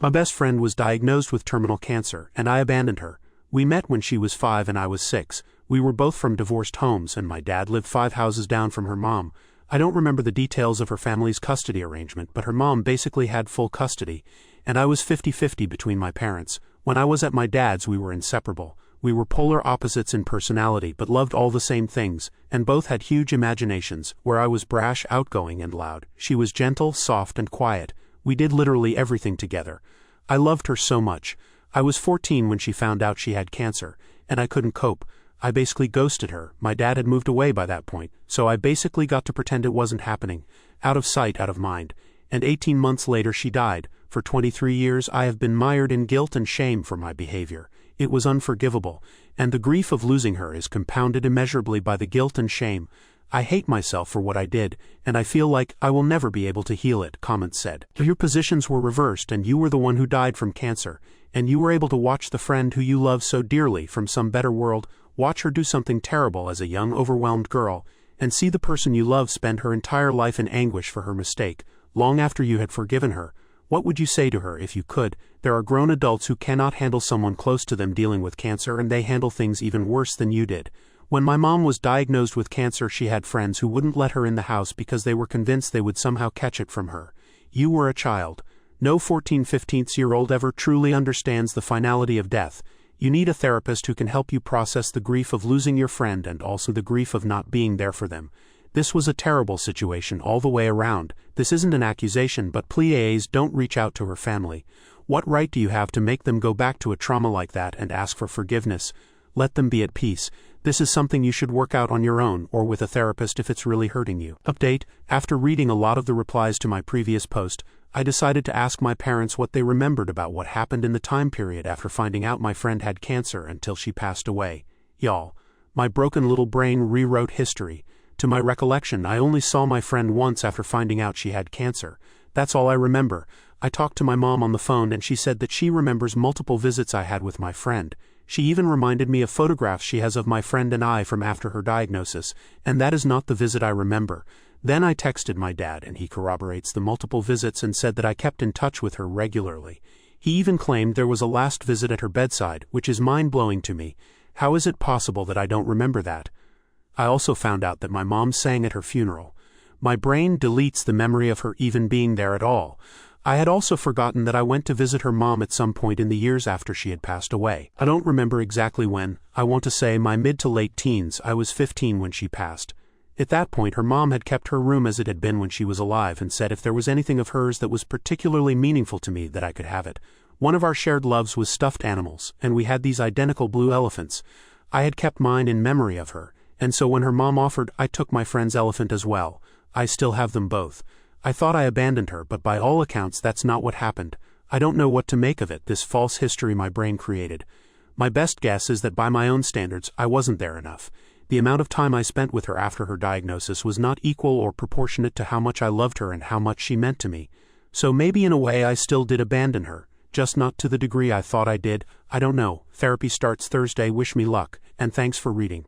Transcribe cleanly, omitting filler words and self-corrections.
My best friend was diagnosed with terminal cancer, and I abandoned her. We met when she was 5 and I was 6. We were both from divorced homes, and my dad lived 5 houses down from her mom. I don't remember the details of her family's custody arrangement, but her mom basically had full custody, and I was 50-50 between my parents. When I was at my dad's, we were inseparable. We were polar opposites in personality, but loved all the same things, and both had huge imaginations, where I was brash, outgoing, and loud. She was gentle, soft, and quiet. We did literally everything together. I loved her so much. I was 14 when she found out she had cancer, and I couldn't cope. I basically ghosted her. My dad had moved away by that point, so I basically got to pretend it wasn't happening. Out of sight, out of mind. And 18 months later she died. For 23 years I have been mired in guilt and shame for my behavior. It was unforgivable, and the grief of losing her is compounded immeasurably by the guilt and shame. I hate myself for what I did, and I feel like I will never be able to heal it, comments said. Your positions were reversed, and you were the one who died from cancer, and you were able to watch the friend who you love so dearly from some better world, watch her do something terrible as a young, overwhelmed girl, and see the person you love spend her entire life in anguish for her mistake, long after you had forgiven her. What would you say to her if you could? There are grown adults who cannot handle someone close to them dealing with cancer, and they handle things even worse than you did. When my mom was diagnosed with cancer, she had friends who wouldn't let her in the house because they were convinced they would somehow catch it from her. You were a child. No 14-15-year-old ever truly understands the finality of death. You need a therapist who can help you process the grief of losing your friend and also the grief of not being there for them. This was a terrible situation all the way around. This isn't an accusation, but please don't reach out to her family. What right do you have to make them go back to a trauma like that and ask for forgiveness? Let them be at peace. This is something you should work out on your own or with a therapist if it's really hurting you. Update: after reading a lot of the replies to my previous post, I decided to ask my parents what they remembered about what happened in the time period after finding out my friend had cancer until she passed away. Y'all, my broken little brain rewrote history. To my recollection, I only saw my friend once after finding out she had cancer. That's all I remember. I talked to my mom on the phone and she said that she remembers multiple visits I had with my friend. She even reminded me of photographs she has of my friend and I from after her diagnosis, and that is not the visit I remember. Then I texted my dad and he corroborates the multiple visits and said that I kept in touch with her regularly. He even claimed there was a last visit at her bedside, which is mind-blowing to me. How is it possible that I don't remember that? I also found out that my mom sang at her funeral. My brain deletes the memory of her even being there at all. I had also forgotten that I went to visit her mom at some point in the years after she had passed away. I don't remember exactly when. I want to say my mid to late teens. I was 15 when she passed. At that point, her mom had kept her room as it had been when she was alive and said if there was anything of hers that was particularly meaningful to me that I could have it. One of our shared loves was stuffed animals, and we had these identical blue elephants. I had kept mine in memory of her, and so when her mom offered, I took my friend's elephant as well. I still have them both. I thought I abandoned her, but by all accounts that's not what happened. I don't know what to make of it, this false history my brain created. My best guess is that by my own standards, I wasn't there enough. The amount of time I spent with her after her diagnosis was not equal or proportionate to how much I loved her and how much she meant to me. So maybe in a way I still did abandon her, just not to the degree I thought I did. I don't know. Therapy starts Thursday. Wish me luck, and thanks for reading.